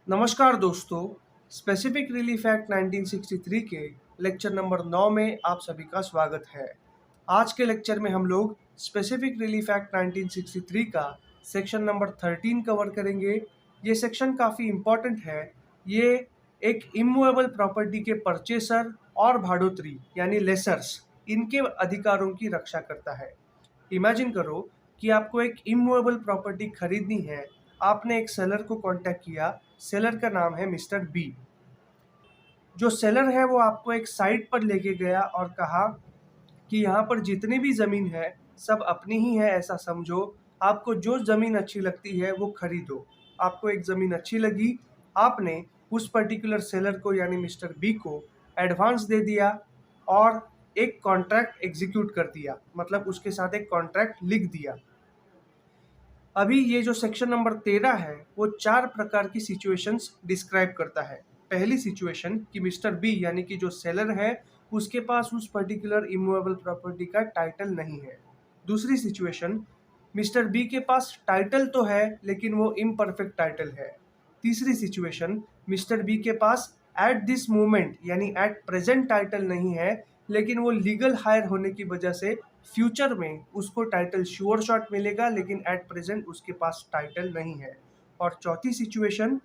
नमस्कार दोस्तों, specific relief act 1963 के लेक्चर नंबर 9 में आप सभी का स्वागत है। आज के लेक्चर में हम लोग स्पेसिफिक रिलीफ एक्ट 1963 का सेक्शन नंबर 13 कवर करेंगे। ये सेक्शन काफ़ी इम्पॉर्टेंट है। ये एक इमूवेबल प्रॉपर्टी के परचेसर और भाड़ोतरी यानी लेसर्स इनके अधिकारों की रक्षा करता है। इमेजिन करो कि आपको एक इमूवेबल प्रॉपर्टी खरीदनी है। आपने एक सेलर को कांटेक्ट किया। सेलर का नाम है मिस्टर बी। जो सेलर है वो आपको एक साइट पर लेके गया और कहा कि यहाँ पर जितनी भी ज़मीन है सब अपनी ही है, ऐसा समझो। आपको जो ज़मीन अच्छी लगती है वो खरीदो। आपको एक ज़मीन अच्छी लगी, आपने उस पर्टिकुलर सेलर को यानी मिस्टर बी को एडवांस दे दिया और एक कॉन्ट्रैक्ट एग्जीक्यूट कर दिया, मतलब उसके साथ एक कॉन्ट्रैक्ट लिख दिया। अभी ये जो सेक्शन नंबर 13 है वो 4 प्रकार की सिचुएशंस डिस्क्राइब करता है। पहली सिचुएशन कि मिस्टर बी यानी कि जो सेलर है उसके पास उस पर्टिकुलर इमूवेबल प्रॉपर्टी का टाइटल नहीं है। दूसरी सिचुएशन, मिस्टर बी के पास टाइटल तो है लेकिन वो इम्परफेक्ट टाइटल है। तीसरी सिचुएशन, मिस्टर बी के पास एट दिस मोमेंट यानी एट प्रेजेंट टाइटल नहीं है, लेकिन वो लीगल हायर होने की वजह से फ्यूचर में उसको टाइटल श्योर शॉट मिलेगा, लेकिन एट प्रेजेंट उसके पास टाइटल नहीं है। और चौथी सिचुएशन,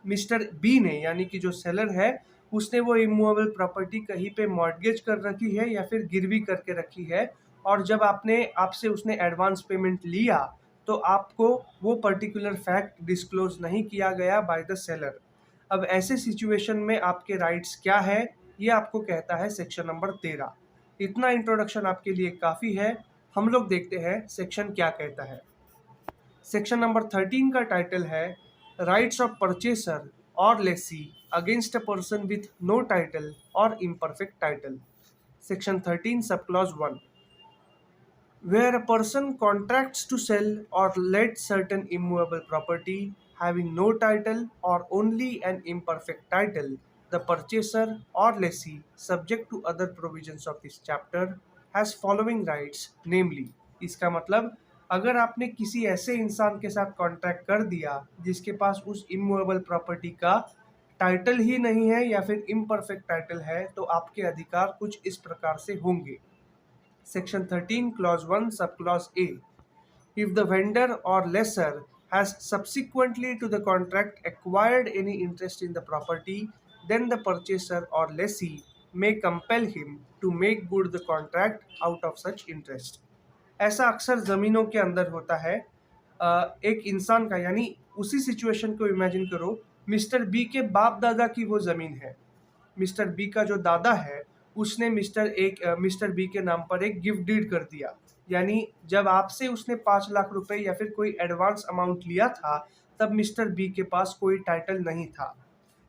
मिस्टर बी ने यानी कि जो सेलर है उसने वो इमूवेबल प्रॉपर्टी कहीं पे मॉर्गेज कर रखी है या फिर गिरवी करके रखी है, और जब आपसे उसने एडवांस पेमेंट लिया तो आपको वो पर्टिकुलर फैक्ट डिस्क्लोज नहीं किया गया बाय द सेलर। अब ऐसे सिचुएशन में आपके राइट्स क्या है ये आपको कहता है सेक्शन नंबर 13। इतना इंट्रोडक्शन आपके लिए काफ़ी है। हम लोग देखते हैं सेक्शन क्या कहता है। सेक्शन नंबर 13 का टाइटल है राइट्स ऑफ परचेसर और lessee against a person with no title और imperfect title. Section 13 sub clause 1, where a person contracts to sell or let certain immovable property having no title or only an imperfect title, the purchaser or lessee, subject to other provisions of this chapter, has following rights, namely। इसका मतलब अगर आपने किसी ऐसे इंसान के साथ contract कर दिया जिसके पास उस इमूवेबल प्रॉपर्टी का टाइटल ही नहीं है या फिर इम्परफेक्ट टाइटल है, तो आपके अधिकार कुछ इस प्रकार से होंगे। Section 13 Clause 1 Subclause A, if the vendor or lessor has subsequently to the contract acquired any interest in the property, then the purchaser or lessee may compel him to make good the contract out of such interest। ऐसा अक्सर ज़मीनों के अंदर होता है। एक इंसान का यानी उसी सिचुएशन को इमेजिन करो, मिस्टर बी के बाप दादा की वो ज़मीन है। मिस्टर बी का जो दादा है उसने मिस्टर बी के नाम पर एक गिफ्ट डीड कर दिया, यानी जब आपसे उसने 5 लाख रुपए या फिर कोई एडवांस अमाउंट लिया था तब मिस्टर बी के पास कोई टाइटल नहीं था,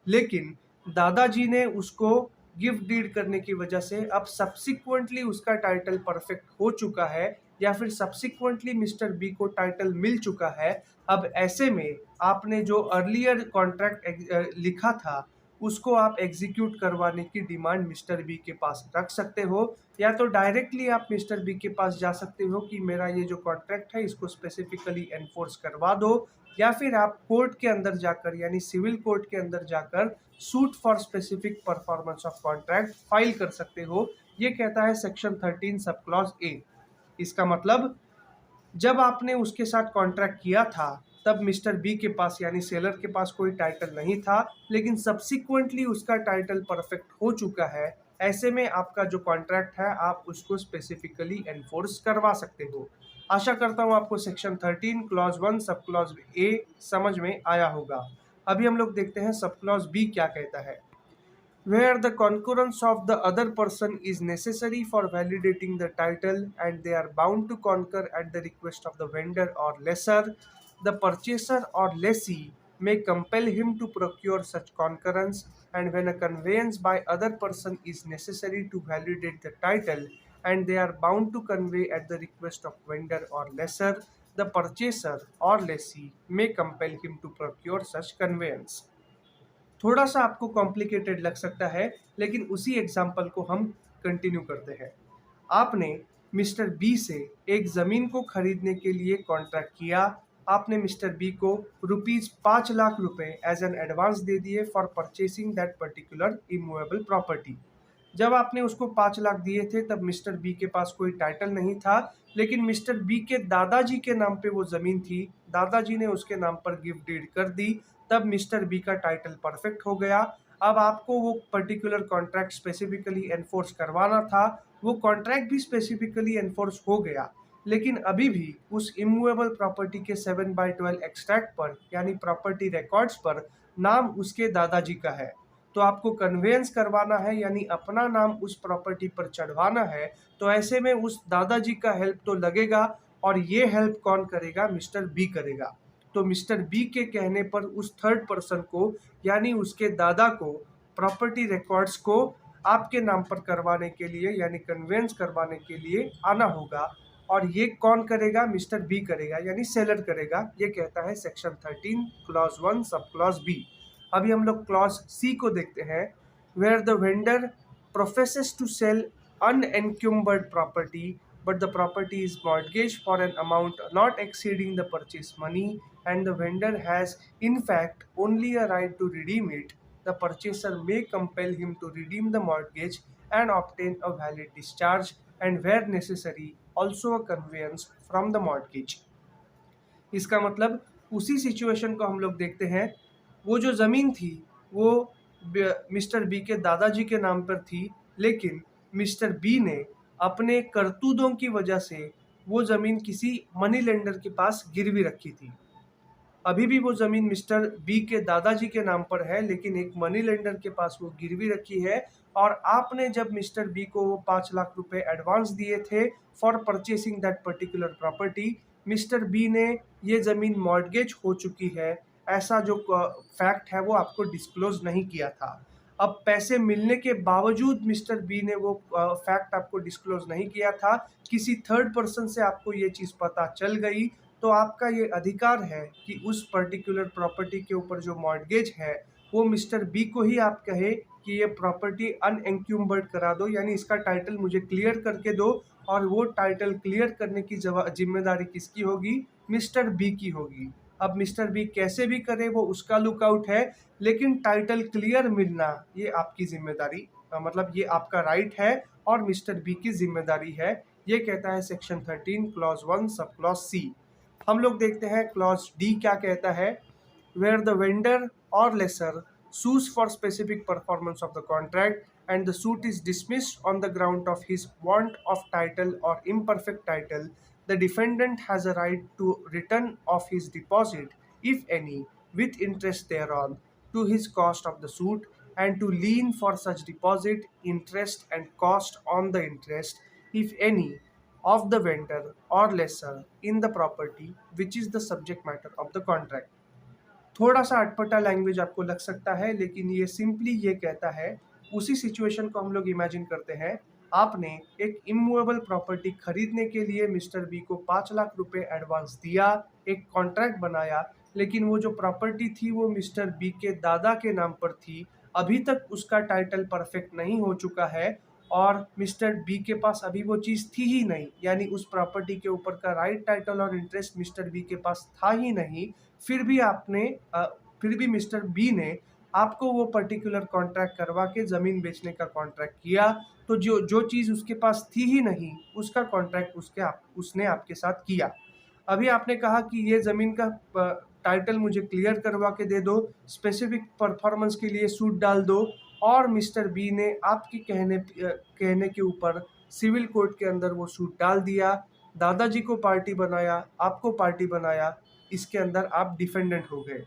लेकिन दादाजी ने उसको गिफ्ट डीड करने की वजह से अब सब्सिक्वेंटली उसका टाइटल परफेक्ट हो चुका है या फिर सब्सिक्वेंटली मिस्टर बी को टाइटल मिल चुका है। अब ऐसे में आपने जो अर्लियर कॉन्ट्रैक्ट लिखा था उसको आप एग्जीक्यूट करवाने की डिमांड मिस्टर बी के पास रख सकते हो, या तो डायरेक्टली आप मिस्टर बी के पास जा सकते हो कि मेरा ये जो कॉन्ट्रैक्ट है इसको स्पेसिफिकली एनफोर्स करवा दो, या फिर आप कोर्ट के अंदर जाकर यानी सिविल कोर्ट के अंदर जाकर suit for specific performance of contract file कर सकते हो। ये कहता है सेक्शन 13 सब क्लॉज ए। इसका मतलब जब आपने उसके साथ कॉन्ट्रैक्ट किया था तब मिस्टर बी के पास यानी सेलर के पास कोई टाइटल नहीं था, लेकिन सब्सिक्वेंटली उसका टाइटल परफेक्ट हो चुका है। ऐसे में आपका जो कॉन्ट्रैक्ट है आप उसको स्पेसिफिकली एनफोर्स करवा सकते हो। आशा करता हूँ आपको section 13 clause 1 sub clause A समझ में आया होगा। अभी हम लोग देखते हैं सब क्लॉज बी क्या कहता है। Where the concurrence of the other person is necessary for validating the title and they are bound to concur at the request of the vendor or lessor, the purchaser or lessee may compel him to procure such concurrence, and when a conveyance by other person is necessary to validate the title and they are bound to convey at the request of vendor or lessor, the purchaser or lessee may compel him to procure such conveyance। थोड़ा सा आपको complicated लग सकता है, लेकिन उसी example को हम कंटिन्यू करते हैं। आपने मिस्टर बी से एक ज़मीन को खरीदने के लिए कॉन्ट्रैक्ट किया। आपने मिस्टर बी को ₹5,00,000 एज एन एडवांस दे दिए for purchasing that particular immovable property. जब आपने उसको 5,00,000 दिए थे तब मिस्टर बी के पास कोई टाइटल नहीं था, लेकिन मिस्टर बी के दादाजी के नाम पे वो ज़मीन थी, दादाजी ने उसके नाम पर गिफ्ट डीड कर दी, तब मिस्टर बी का टाइटल परफेक्ट हो गया। अब आपको वो पर्टिकुलर कॉन्ट्रैक्ट स्पेसिफिकली एनफोर्स करवाना था, वो कॉन्ट्रैक्ट भी स्पेसिफिकली एनफोर्स हो गया, लेकिन अभी भी उस इमूवेबल प्रॉपर्टी के 7/12 एक्सट्रैक्ट पर यानी प्रॉपर्टी रिकॉर्ड्स पर नाम उसके दादाजी का है। तो आपको कन्वेंस करवाना है यानी अपना नाम उस प्रॉपर्टी पर चढ़वाना है, तो ऐसे में उस दादाजी का हेल्प तो लगेगा, और ये हेल्प कौन करेगा? मिस्टर बी करेगा। तो मिस्टर बी के कहने पर उस थर्ड पर्सन को यानी उसके दादा को प्रॉपर्टी रिकॉर्ड्स को आपके नाम पर करवाने के लिए यानी कन्वेंस करवाने के लिए आना होगा, और ये कौन करेगा? मिस्टर बी करेगा यानी सेलर करेगा। ये कहता है section 13 clause 1 sub clause B. अभी हम लोग क्लॉज सी को देखते हैं। Where the vendor professes to sell unencumbered property but the property is mortgaged for an amount not exceeding the purchase money and the vendor has in fact only a right to redeem it, the purchaser may compel him to redeem the mortgage and obtain a valid discharge and where necessary also a conveyance from the mortgage। इसका मतलब उसी situation को हम लोग देखते हैं। वो जो ज़मीन थी वो मिस्टर बी के दादाजी के नाम पर थी, लेकिन मिस्टर बी ने अपने करतूतों की वजह से वो ज़मीन किसी मनी लेंडर के पास गिरवी रखी थी। अभी भी वो ज़मीन मिस्टर बी के दादाजी के नाम पर है, लेकिन एक मनी लेंडर के पास वो गिरवी रखी है, और आपने जब मिस्टर बी को वो ₹5,00,000 एडवांस दिए थे for purchasing that particular property, mister B ने ये ज़मीन मॉर्टगेज हो चुकी है, ऐसा जो फैक्ट है वो आपको डिस्क्लोज नहीं किया था। अब पैसे मिलने के बावजूद मिस्टर बी ने वो फैक्ट आपको डिस्क्लोज नहीं किया था, किसी थर्ड पर्सन से आपको ये चीज़ पता चल गई, तो आपका ये अधिकार है कि उस पर्टिकुलर प्रॉपर्टी के ऊपर जो मॉर्टगेज है वो मिस्टर बी को ही आप कहे कि ये प्रॉपर्टी अनएंक्यूम्बर्ड करा दो, यानी इसका टाइटल मुझे क्लियर करके दो, और वो टाइटल क्लियर करने की जिम्मेदारी किसकी होगी? मिस्टर बी की होगी। अब मिस्टर बी कैसे भी करे वो उसका लुकआउट है, लेकिन टाइटल क्लियर मिलना ये आपकी जिम्मेदारी मतलब ये आपका राइट है और मिस्टर बी की जिम्मेदारी है। ये कहता है section 13 clause 1 sub clause C. हम लोग देखते हैं क्लॉज डी क्या कहता है। वेयर द वेंडर और laser sues for specific performance of the contract and the suit is dismissed on the ground of his want of title or imperfect title, the defendant has a right to return of his deposit, if any, with interest thereon, to his cost of the suit, and to lien for such deposit, interest, and cost on the interest, if any, of the vendor or lessor in the property which is the subject matter of the contract। थोड़ा सा अटपटा language आपको लग सकता है, लेकिन ये simply ये कहता है, उसी सिचुएशन को हम लोग इमेजिन करते हैं। आपने एक इमूवेबल प्रॉपर्टी खरीदने के लिए मिस्टर बी को ₹5,00,000 एडवांस दिया, एक कॉन्ट्रैक्ट बनाया, लेकिन वो जो प्रॉपर्टी थी वो मिस्टर बी के दादा के नाम पर थी, अभी तक उसका टाइटल परफेक्ट नहीं हो चुका है, और मिस्टर बी के पास अभी वो चीज़ थी ही नहीं, यानी उस प्रॉपर्टी के ऊपर का राइट, टाइटल और इंटरेस्ट मिस्टर बी के पास था ही नहीं। फिर भी फिर भी मिस्टर बी ने आपको वो पर्टिकुलर कॉन्ट्रैक्ट करवा के ज़मीन बेचने का कॉन्ट्रैक्ट किया, तो जो जो चीज़ उसके पास थी ही नहीं उसका कॉन्ट्रैक्ट उसने आपके साथ किया। अभी आपने कहा कि ये ज़मीन का टाइटल मुझे क्लियर करवा के दे दो, स्पेसिफिक परफॉर्मेंस के लिए सूट डाल दो, और मिस्टर बी ने आपके कहने के ऊपर सिविल कोर्ट के अंदर वो सूट डाल दिया, दादाजी को पार्टी बनाया, आपको पार्टी बनाया, इसके अंदर आप डिफेंडेंट हो गए।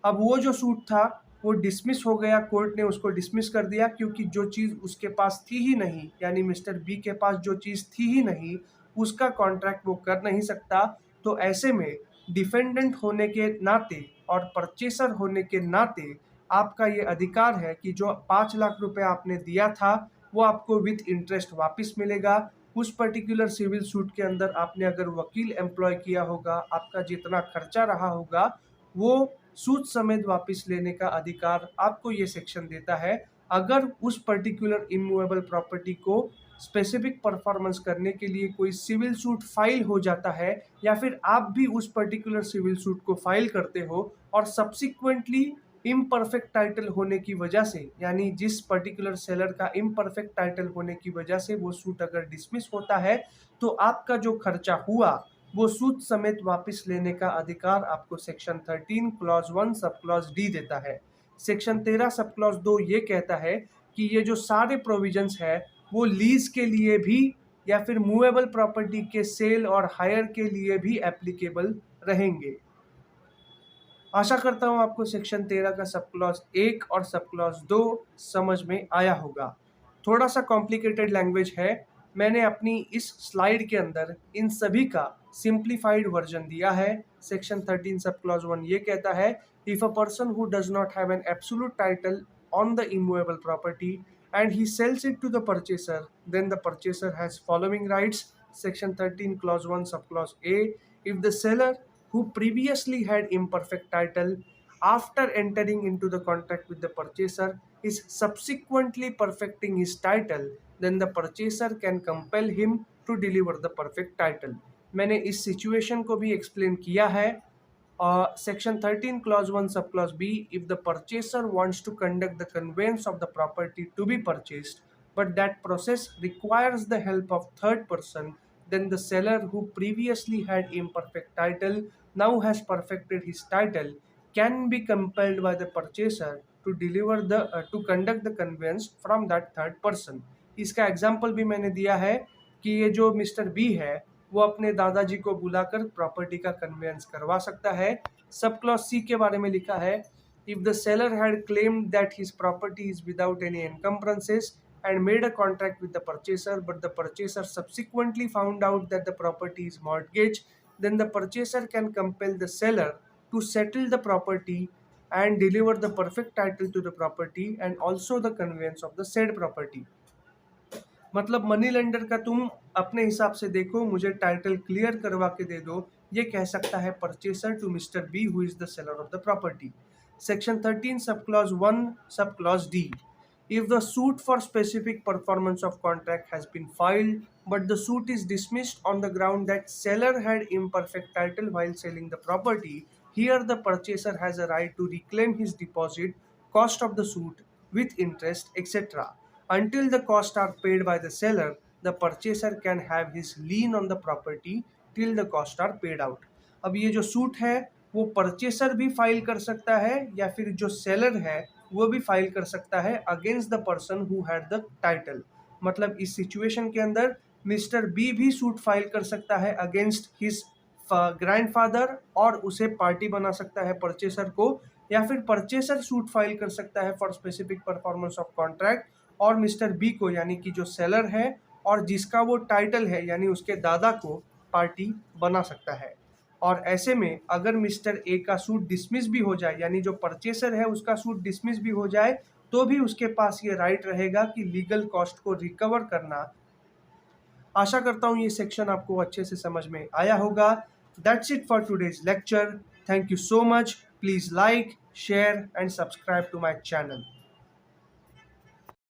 अब वो जो सूट था वो डिसमिस हो गया, कोर्ट ने उसको डिसमिस कर दिया, क्योंकि जो चीज़ उसके पास थी ही नहीं, यानी मिस्टर बी के पास जो चीज़ थी ही नहीं उसका कॉन्ट्रैक्ट वो कर नहीं सकता। तो ऐसे में डिफेंडेंट होने के नाते और परचेसर होने के नाते आपका ये अधिकार है कि जो ₹5,00,000 आपने दिया था वो आपको विथ इंटरेस्ट वापस मिलेगा। उस पर्टिकुलर सिविल सूट के अंदर आपने अगर वकील एम्प्लॉय किया होगा, आपका जितना खर्चा रहा होगा वो सूद समेत वापस लेने का अधिकार आपको ये सेक्शन देता है। अगर उस पर्टिकुलर इमूवेबल प्रॉपर्टी को स्पेसिफिक परफॉर्मेंस करने के लिए कोई सिविल सूट फाइल हो जाता है, या फिर आप भी उस पर्टिकुलर सिविल सूट को फाइल करते हो और सब्सिक्वेंटली इम्परफेक्ट टाइटल होने की वजह से, यानी जिस पर्टिकुलर सेलर का इम्परफेक्ट टाइटल होने की वजह से वो सूट अगर डिसमिस होता है, तो आपका जो खर्चा हुआ वो सूद समेत वापस लेने का अधिकार आपको section 13 clause 1 sub clause D देता है। सेक्शन 13 सब क्लॉज 2 ये कहता है कि ये जो सारे प्रोविजंस है वो लीज के लिए भी या फिर मूवेबल प्रॉपर्टी के सेल और हायर के लिए भी एप्लीकेबल रहेंगे। आशा करता हूं आपको सेक्शन 13 का सब क्लॉज 1 और सब क्लॉज 2 समझ में आया होगा। थोड़ा सा कॉम्प्लिकेटेड लैंग्वेज है, मैंने अपनी इस स्लाइड के अंदर इन सभी का सिंप्लीफाइड वर्जन दिया है। सेक्शन 13 सब क्लॉज 1 ये कहता है, if a person who does not have an absolute title on the immovable property and he sells it to the purchaser, then the purchaser has following rights. Section 13 clause 1 subclause A, if the seller who previously had imperfect title after entering into the contract with the purchaser is subsequently perfecting his title, then the purchaser can compel him to deliver the perfect title. मैंने इस situation को भी explain किया है। Section 13 clause 1 subclause B, if the purchaser wants to conduct the conveyance of the property to be purchased but that process requires the help of third person, then the seller who previously had imperfect title now has perfected his title can be compelled by the purchaser to deliver the to conduct the conveyance from that third person. इसका example भी मैंने दिया है कि ये जो mister B है वो अपने दादाजी को बुलाकर प्रॉपर्टी का कन्वेंस करवा सकता है। सब क्लॉज सी के बारे में लिखा है, if the seller had claimed that his property is without any encumbrances and made a contract with the purchaser, but the purchaser subsequently found out that the property is mortgaged, then the purchaser can compel the seller to settle the property and deliver the perfect title to the property and also the conveyance of the said property. मतलब money lender का तुम अपने हिसाब से देखो, मुझे title clear करवा के दे दो, ये कह सकता है purchaser to mister B who is the seller of the property. Section 13 sub clause 1 sub clause D, if the suit for specific performance of contract has been filed but the suit is dismissed on the ground that seller had imperfect title while selling the property, here the purchaser has a right to reclaim his deposit, cost of the suit with interest, etc. Until the costs are paid by the seller, the purchaser can have his lien on the property till the costs are paid out. अब ये जो suit है वो purchaser भी file कर सकता है या फिर जो सेलर है वो भी फाइल कर सकता है against the person who had the title. मतलब इस सिचुएशन के अंदर मिस्टर बी भी सूट फाइल कर सकता है अगेंस्ट हिज ग्रैंडफादर और उसे पार्टी बना सकता है परचेसर को, या फिर परचेसर सूट फाइल कर सकता है for specific performance of contract और मिस्टर बी को, यानी कि जो सेलर है और जिसका वो टाइटल है यानी उसके दादा को पार्टी बना सकता है। और ऐसे में अगर मिस्टर ए का सूट डिसमिस भी हो जाए, यानी जो परचेसर है उसका सूट डिसमिस भी हो जाए, तो भी उसके पास ये राइट रहेगा कि लीगल कॉस्ट को रिकवर करना। आशा करता हूँ ये सेक्शन आपको अच्छे से समझ में आया होगा। That's it for today's lecture. Thank you so much. Please like, share and subscribe to my channel.